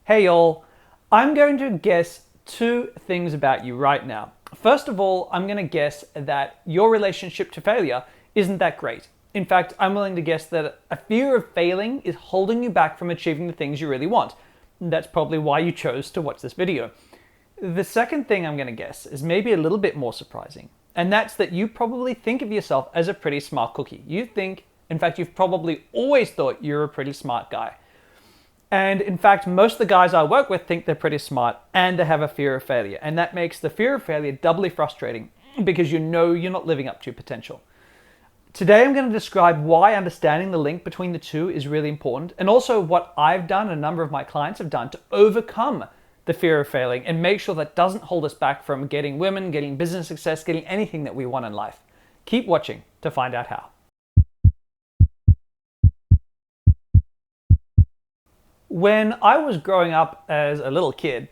Hey y'all, I'm going to guess two things about you right now. First of all, I'm going to guess that your relationship to failure isn't that great. In fact, I'm willing to guess that a fear of failing is holding you back from achieving the things you really want. That's probably why you chose to watch this video. The second thing I'm going to guess is maybe a little bit more surprising, and that's that you probably think of yourself as a pretty smart cookie. In fact, you've probably always thought you're a pretty smart guy. And in fact, most of the guys I work with think they're pretty smart and they have a fear of failure. And that makes the fear of failure doubly frustrating because you know you're not living up to your potential. Today, I'm going to describe why understanding the link between the two is really important, and also what I've done and a number of my clients have done to overcome the fear of failing and make sure that doesn't hold us back from getting women, getting business success, getting anything that we want in life. Keep watching to find out how. When I was growing up as a little kid,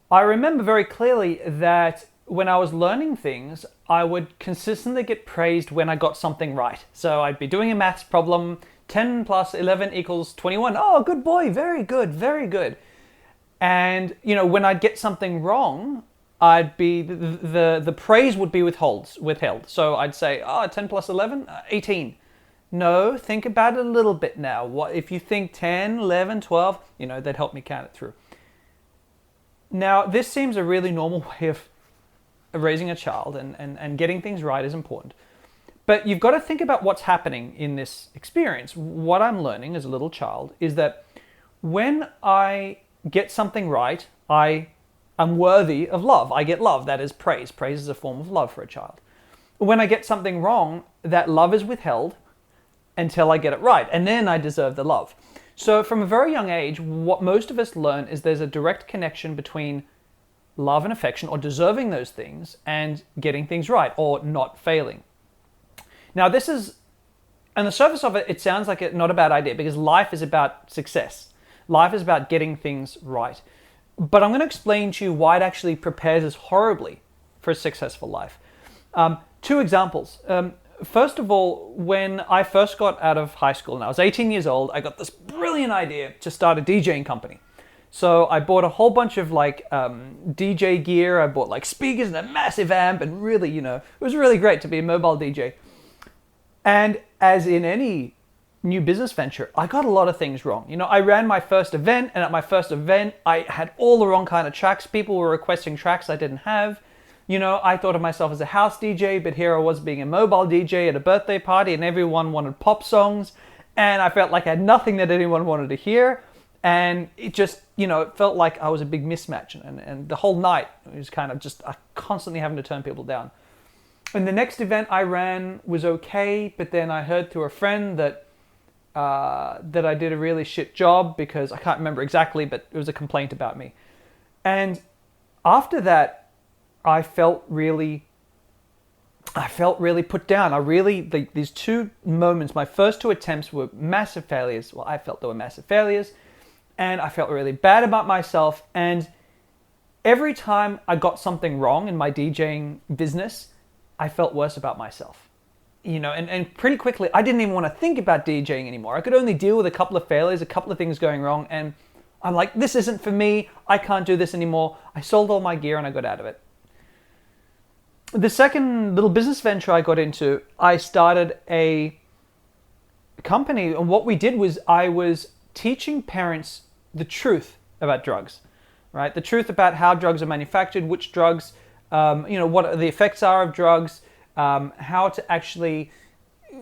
I remember very clearly that when I was learning things, I would consistently get praised when I got something right. So I'd be doing a maths problem, 10 plus 11 equals 21. Oh, good boy, very good, very good. And, when I'd get something wrong, the praise would be withheld. So I'd say, 10 plus 11, 18. No, think about it a little bit now. What if you think 10, 11, 12, they'd help me count it through. Now, this seems a really normal way of raising a child, and getting things right is important. But you've got to think about what's happening in this experience. What I'm learning as a little child is that when I get something right, I'm worthy of love. I get love, that is praise. Praise is a form of love for a child. When I get something wrong, that love is withheld until I get it right, and then I deserve the love. So from a very young age, what most of us learn is there's a direct connection between love and affection, or deserving those things, and getting things right, or not failing. Now this is, on the surface of it, it sounds like not a bad idea, because life is about success. Life is about getting things right. But I'm going to explain to you why it actually prepares us horribly for a successful life. Two examples. First of all, when I first got out of high school and I was 18 years old, I got this brilliant idea to start a DJing company. So I bought a whole bunch of DJ gear. I bought speakers and a massive amp, and really, it was really great to be a mobile DJ. And as in any new business venture, I got a lot of things wrong. I ran my first event, and at my first event, I had all the wrong kind of tracks. People were requesting tracks I didn't have. I thought of myself as a house DJ, but here I was being a mobile DJ at a birthday party, and everyone wanted pop songs, and I felt like I had nothing that anyone wanted to hear, and it just, it felt like I was a big mismatch, and the whole night it was kind of just constantly having to turn people down. And the next event I ran was okay, but then I heard through a friend that I did a really shit job, because I can't remember exactly, but it was a complaint about me. And after that, I felt really put down. These two moments, my first two attempts were massive failures. Well, I felt they were massive failures, and I felt really bad about myself. And every time I got something wrong in my DJing business, I felt worse about myself. And pretty quickly, I didn't even want to think about DJing anymore. I could only deal with a couple of failures, a couple of things going wrong, and I'm like, this isn't for me. I can't do this anymore. I sold all my gear and I got out of it. The second little business venture I got into, I started a company, and what we did was I was teaching parents the truth about drugs, right? The truth about how drugs are manufactured, which drugs, what the effects are of drugs, how to actually,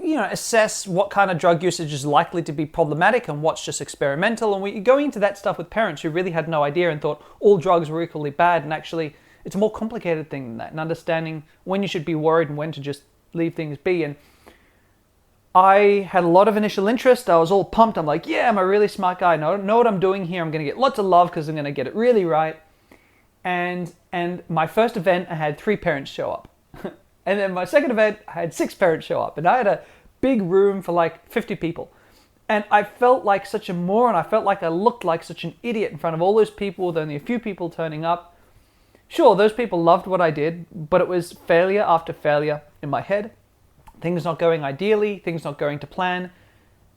assess what kind of drug usage is likely to be problematic and what's just experimental. And we going into that stuff with parents who really had no idea and thought all drugs were equally bad, and actually it's a more complicated thing than that, and understanding when you should be worried and when to just leave things be. And I had a lot of initial interest. I was all pumped. I'm like, yeah, I'm a really smart guy. I know what I'm doing here. I'm going to get lots of love because I'm going to get it really right. And my first event, I had 3 parents show up. And then my second event, I had 6 parents show up. And I had a big room for 50 people. And I felt like such a moron. I felt like I looked like such an idiot in front of all those people with only a few people turning up. Sure, those people loved what I did, but it was failure after failure in my head. Things not going ideally, things not going to plan,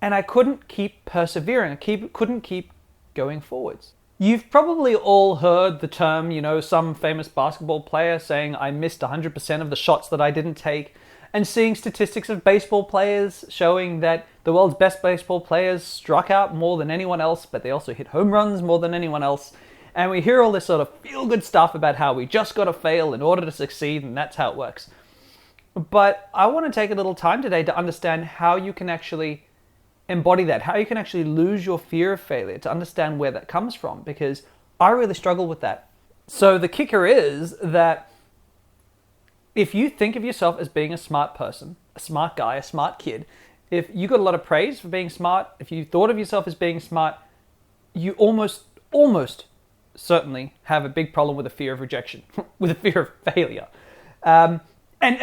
and I couldn't keep persevering. I couldn't keep going forwards. You've probably all heard the term, some famous basketball player saying, I missed 100% of the shots that I didn't take, and seeing statistics of baseball players showing that the world's best baseball players struck out more than anyone else, but they also hit home runs more than anyone else. And we hear all this sort of feel-good stuff about how we just got to fail in order to succeed, and that's how it works. But I want to take a little time today to understand how you can actually embody that, how you can actually lose your fear of failure, to understand where that comes from, because I really struggle with that. So the kicker is that if you think of yourself as being a smart person, a smart guy, a smart kid, if you got a lot of praise for being smart, if you thought of yourself as being smart, you almost certainly have a big problem with a fear of rejection, with a fear of failure. And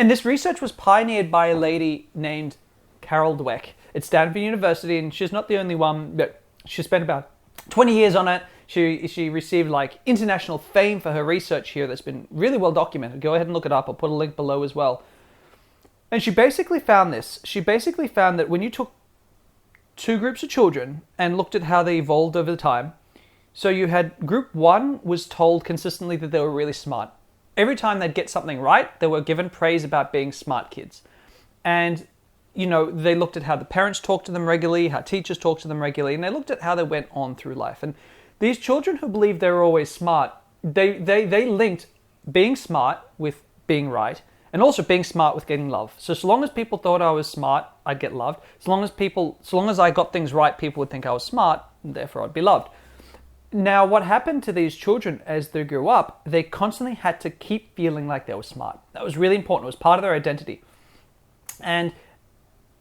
this research was pioneered by a lady named Carol Dweck at Stanford University, and she's not the only one, but she spent about 20 years on it. She received international fame for her research here that's been really well documented. Go ahead and look it up. I'll put a link below as well. And she basically found this. She basically found that when you took two groups of children and looked at how they evolved over the time, so you had group one was told consistently that they were really smart. Every time they'd get something right, they were given praise about being smart kids. And they looked at how the parents talked to them regularly, how teachers talked to them regularly, and they looked at how they went on through life. And these children who believed they were always smart, they linked being smart with being right, and also being smart with getting love. So long as people thought I was smart, I'd get loved. So long as I got things right, people would think I was smart, and therefore I'd be loved. Now, what happened to these children as they grew up, they constantly had to keep feeling like they were smart. That was really important. It was part of their identity. And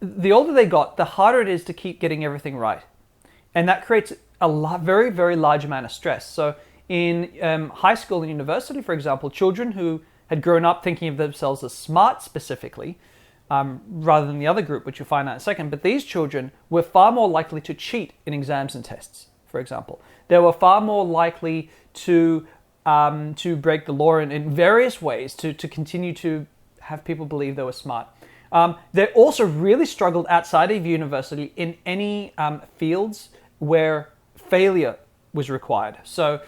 the older they got, the harder it is to keep getting everything right. And that creates a very, very large amount of stress. So in high school and university, for example, children who had grown up thinking of themselves as smart specifically, rather than the other group, which you'll find out in a second, but these children were far more likely to cheat in exams and tests, for example. They were far more likely to break the law in various ways, to continue to have people believe they were smart. They also really struggled outside of university in any fields where failure was required. So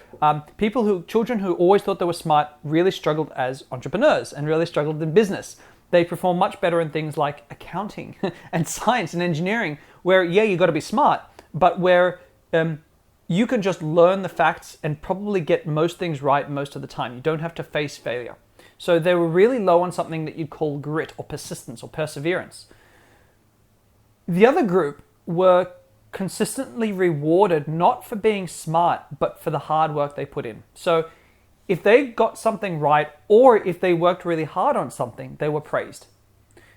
children who always thought they were smart really struggled as entrepreneurs and really struggled in business. They perform much better in things like accounting and science and engineering, where, you got to be smart, but where you can just learn the facts and probably get most things right most of the time. You don't have to face failure. So they were really low on something that you'd call grit or persistence or perseverance. The other group were consistently rewarded not for being smart, but for the hard work they put in. So if they got something right, or if they worked really hard on something, they were praised.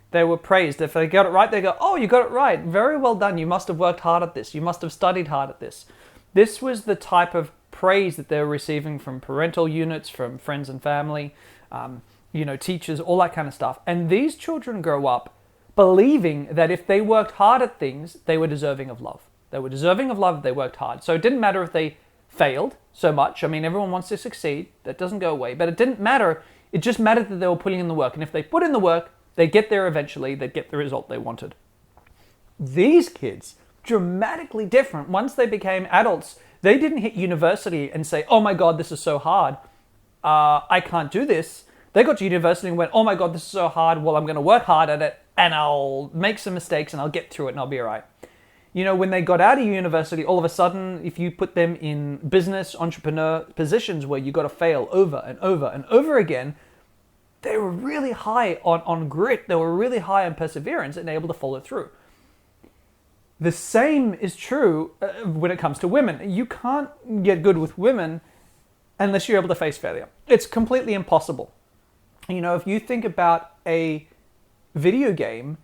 They were praised. If they got it right, they go, oh, you got it right. Very well done. You must have worked hard at this. You must have studied hard at this. This was the type of praise that they were receiving from parental units, from friends and family, teachers, all that kind of stuff. And these children grow up believing that if they worked hard at things, they were deserving of love. They were deserving of love if they worked hard. So it didn't matter if they failed so much. I mean, everyone wants to succeed. That doesn't go away. But it didn't matter. It just mattered that they were putting in the work. And if they put in the work, they'd get there eventually. They'd get the result they wanted. These kids, dramatically different. Once they became adults, they didn't hit university and say, oh my God, this is so hard. I can't do this. They got to university and went, oh my God, this is so hard. Well, I'm going to work hard at it and I'll make some mistakes and I'll get through it and I'll be all right. When they got out of university, all of a sudden, if you put them in business, entrepreneur positions where you got to fail over and over and over again, they were really high on grit. They were really high on perseverance and able to follow through. The same is true when it comes to women. You can't get good with women unless you're able to face failure. It's completely impossible. If you think about a video game,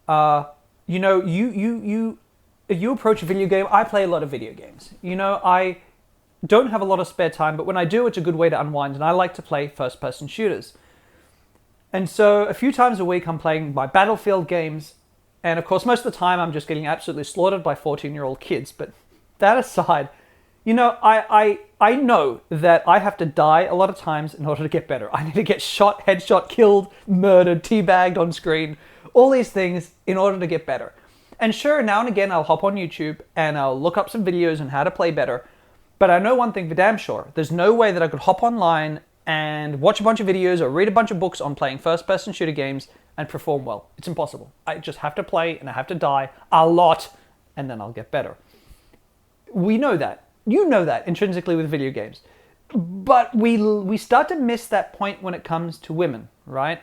if you approach a video game, I play a lot of video games. I don't have a lot of spare time, but when I do, it's a good way to unwind, and I like to play first-person shooters. And so a few times a week, I'm playing my Battlefield games, and of course, most of the time, I'm just getting absolutely slaughtered by 14-year-old kids. But that aside, I know that I have to die a lot of times in order to get better. I need to get shot, headshot, killed, murdered, teabagged on screen, all these things in order to get better. And sure, now and again, I'll hop on YouTube and I'll look up some videos on how to play better. But I know one thing for damn sure. There's no way that I could hop online and watch a bunch of videos or read a bunch of books on playing first-person shooter games and perform well. It's impossible. I just have to play and I have to die a lot and then I'll get better. We know that. You know that intrinsically with video games. But we start to miss that point when it comes to women, right?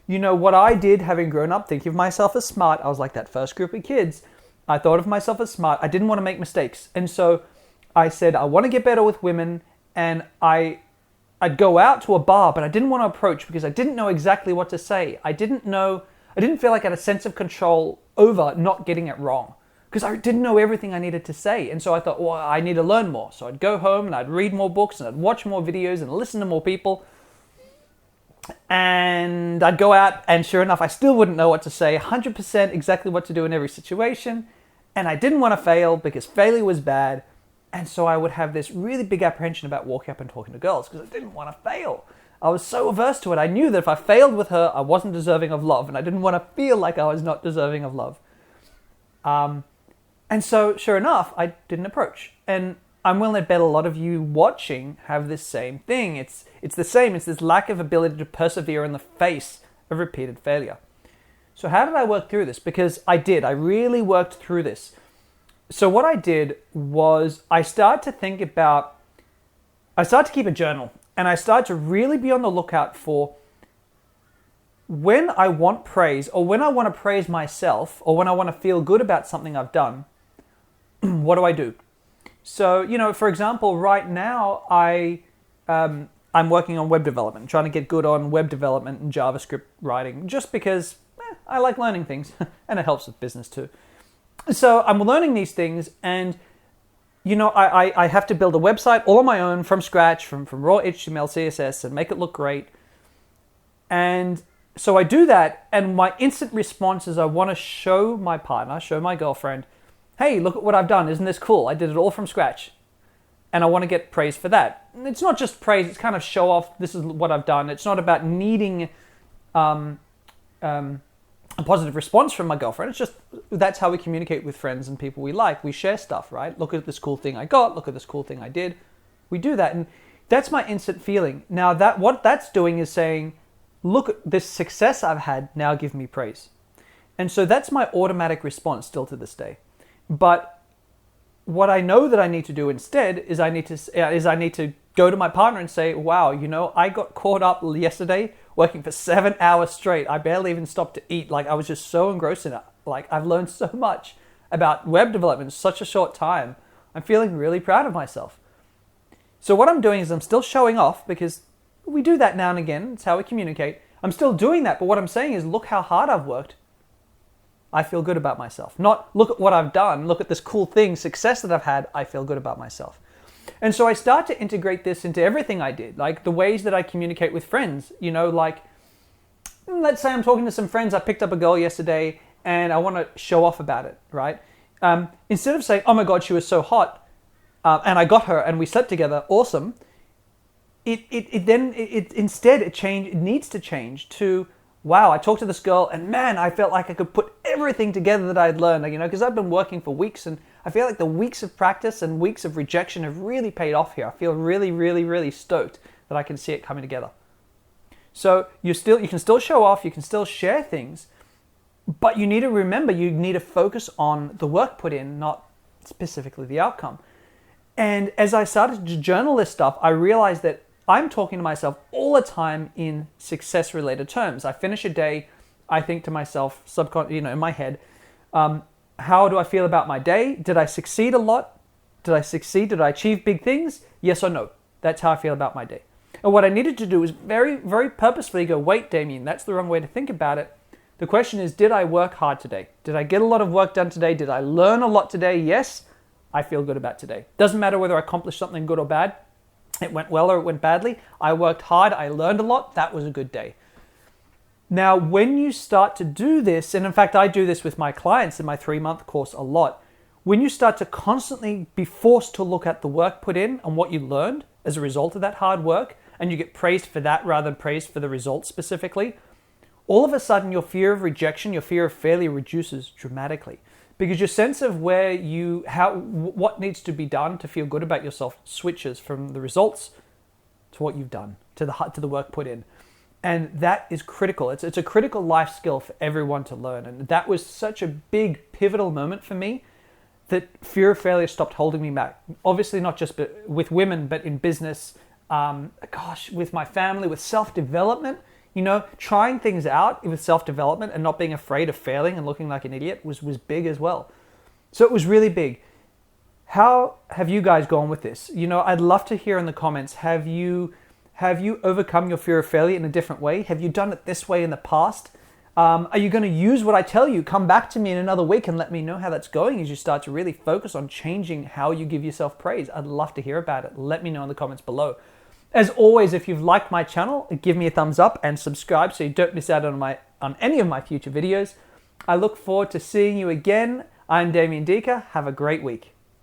You know, what I did having grown up thinking of myself as smart, I was like that first group of kids. I thought of myself as smart. I didn't want to make mistakes. And so I said, I want to get better with women. And I'd go out to a bar, but I didn't want to approach because I didn't know exactly what to say. I didn't feel like I had a sense of control over not getting it wrong because I didn't know everything I needed to say. And so I thought, well, I need to learn more. So I'd go home and I'd read more books and I'd watch more videos and listen to more people. And I'd go out and sure enough, I still wouldn't know what to say, 100% exactly what to do in every situation. And I didn't want to fail because failure was bad. And so I would have this really big apprehension about walking up and talking to girls because I didn't want to fail. I was so averse to it. I knew that if I failed with her, I wasn't deserving of love. And I didn't want to feel like I was not deserving of love. And so sure enough, I didn't approach. And I'm willing to bet a lot of you watching have this same thing. It's the same. It's this lack of ability to persevere in the face of repeated failure. So how did I work through this? Because I did. I really worked through this. So what I did was I started to keep a journal. And I started to really be on the lookout for when I want praise or when I want to praise myself or when I want to feel good about something I've done, what do I do? So, you know, for example, right now I'm working on web development, trying to get good on web development and JavaScript writing, just because I like learning things and it helps with business too. So I'm learning these things and, you know, I have to build a website all on my own from scratch, from raw HTML, CSS and make it look great. And so I do that and my instant response is I want to show my partner, show my girlfriend, hey, look at what I've done. Isn't this cool? I did it all from scratch. And I want to get praise for that. It's not just praise. It's kind of show off. This is what I've done. It's not about needing a positive response from my girlfriend. It's just that's how we communicate with friends and people we like. We share stuff, right? Look at this cool thing I got. Look at this cool thing I did. We do that. And that's my instant feeling. Now, what that's doing is saying, look at this success I've had. Now give me praise. And so that's my automatic response still to this day. But what I know that I need to do instead is I need to go to my partner and say, wow, you know, I got caught up yesterday working for 7 hours straight. I barely even stopped to eat. Like I was just so engrossed in it. Like I've learned so much about web development in such a short time. I'm feeling really proud of myself. So what I'm doing is I'm still showing off because we do that now and again. It's how we communicate. I'm still doing that. But what I'm saying is look how hard I've worked. I feel good about myself. Not look at what I've done, look at this cool thing, success that I've had, I feel good about myself. And so I start to integrate this into everything I did, like the ways that I communicate with friends, you know, like let's say I'm talking to some friends, I picked up a girl yesterday and I want to show off about it, right? Instead of saying, oh my God, she was so hot and I got her and we slept together, awesome. It needs to change to, wow, I talked to this girl and man, I felt like I could put everything together that I'd learned, you know, because I've been working for weeks and I feel like the weeks of practice and weeks of rejection have really paid off here. I feel really, really, really stoked that I can see it coming together. So you can still show off, you can still share things, but you need to remember, you need to focus on the work put in, not specifically the outcome. And as I started to journal this stuff, I realized that I'm talking to myself all the time in success-related terms. I finish a day, I think to myself, in my head, how do I feel about my day? Did I succeed a lot? Did I succeed? Did I achieve big things? Yes or no? That's how I feel about my day. And what I needed to do was very, very purposefully go, wait, Damien, that's the wrong way to think about it. The question is, did I work hard today? Did I get a lot of work done today? Did I learn a lot today? Yes, I feel good about today. Doesn't matter whether I accomplished something good or bad. It went well or it went badly. I worked hard. I learned a lot. That was a good day. Now, when you start to do this, and in fact, I do this with my clients in my 3-month course a lot, when you start to constantly be forced to look at the work put in and what you learned as a result of that hard work, and you get praised for that rather than praised for the results specifically, all of a sudden your fear of rejection, your fear of failure reduces dramatically because your sense of what needs to be done to feel good about yourself switches from the results to what you've done, to the work put in. And that is critical. It's a critical life skill for everyone to learn. And that was such a big pivotal moment for me, that fear of failure stopped holding me back. Obviously not just with women, but in business, with my family, with self-development. Trying things out with self-development and not being afraid of failing and looking like an idiot was big as well. So it was really big. How have you guys gone with this? I'd love to hear in the comments, have you overcome your fear of failure in a different way? Have you done it this way in the past? Are you going to use what I tell you? Come back to me in another week and let me know how that's going as you start to really focus on changing how you give yourself praise. I'd love to hear about it. Let me know in the comments below. As always, if you've liked my channel, give me a thumbs up and subscribe so you don't miss out on any of my future videos. I look forward to seeing you again. I'm Damien Deeker. Have a great week.